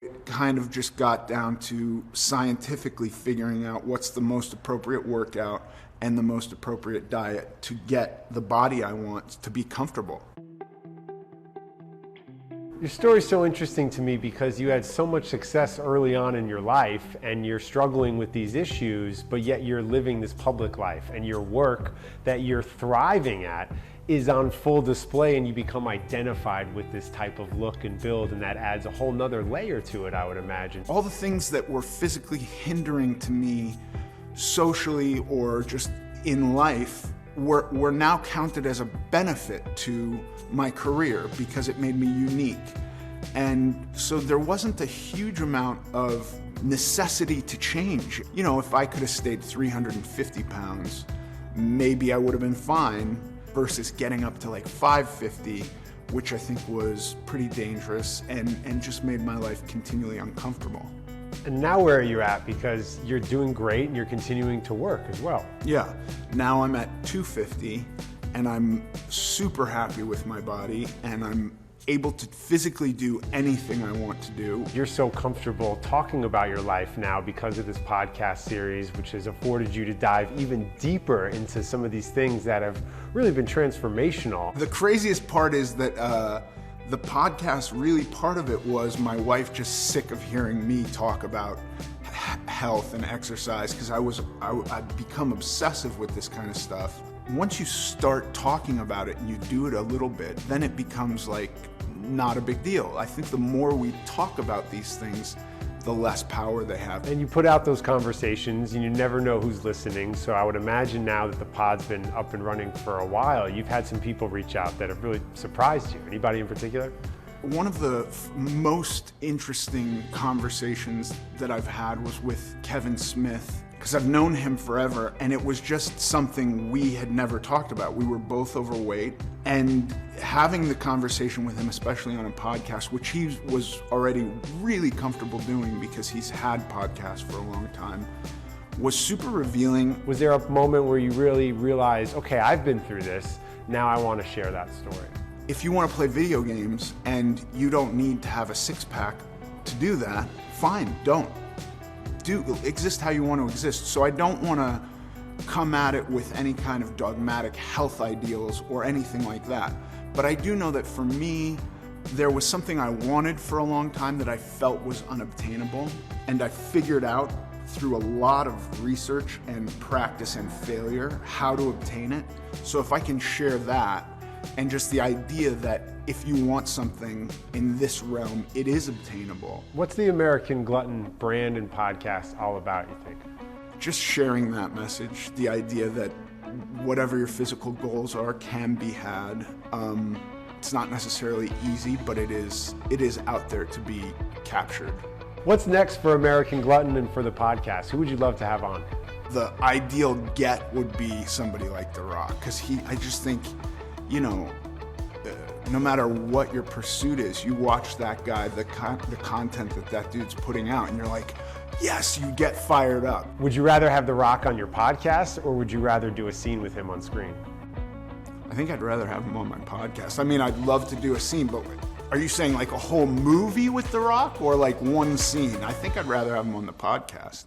It kind of just got down to scientifically figuring out what's the most appropriate workout and the most appropriate diet to get the body I want to be comfortable. Your story is so interesting to me because you had so much success early on in your life and you're struggling with these issues, but yet you're living this public life and your work that you're thriving at is on full display and you become identified with this type of look and build, and that adds a whole nother layer to it, I would imagine. All the things that were physically hindering to me socially or just in life were now counted as a benefit to my career because it made me unique. And so there wasn't a huge amount of necessity to change. You know, if I could have stayed 350 pounds, maybe I would have been fine, versus getting up to like 550, which I think was pretty dangerous and just made my life continually uncomfortable. And now where are you at? Because you're doing great and you're continuing to work as well. Yeah, now I'm at 250 and I'm super happy with my body and I'm able to physically do anything I want to do. You're so comfortable talking about your life now because of this podcast series, which has afforded you to dive even deeper into some of these things that have really been transformational. The craziest part is that the podcast, really part of it was my wife just sick of hearing me talk about health and exercise because I'd become obsessive with this kind of stuff. Once you start talking about it and you do it a little bit, then it becomes like not a big deal. I think the more we talk about these things, the less power they have. And you put out those conversations and you never know who's listening. So I would imagine now that the pod's been up and running for a while, you've had some people reach out that have really surprised you. Anybody in particular? One of the most interesting conversations that I've had was with Kevin Smith, because I've known him forever, and it was just something we had never talked about. We were both overweight, and having the conversation with him, especially on a podcast, which he was already really comfortable doing because he's had podcasts for a long time, was super revealing. Was there a moment where you really realized, okay, I've been through this, now I want to share that story? If you want to play video games and you don't need to have a six-pack to do that, fine, don't. Exist how you want to exist. So I don't want to come at it with any kind of dogmatic health ideals or anything like that. But I do know that for me, there was something I wanted for a long time that I felt was unobtainable, and I figured out through a lot of research and practice and failure how to obtain it. So if I can share that, and just the idea that if you want something in this realm, it is obtainable. What's the American Glutton brand and podcast all about, you think? Just sharing that message, the idea that whatever your physical goals are can be had. It's not necessarily easy, but it is out there to be captured. What's next for American Glutton and for the podcast? Who would you love to have on? The ideal get would be somebody like The Rock, because I just think, you know, no matter what your pursuit is, you watch that guy, the content that dude's putting out, and you're like, yes, you get fired up. Would you rather have The Rock on your podcast, or would you rather do a scene with him on screen? I think I'd rather have him on my podcast. I mean, I'd love to do a scene, but are you saying like a whole movie with The Rock or like one scene? I think I'd rather have him on the podcast.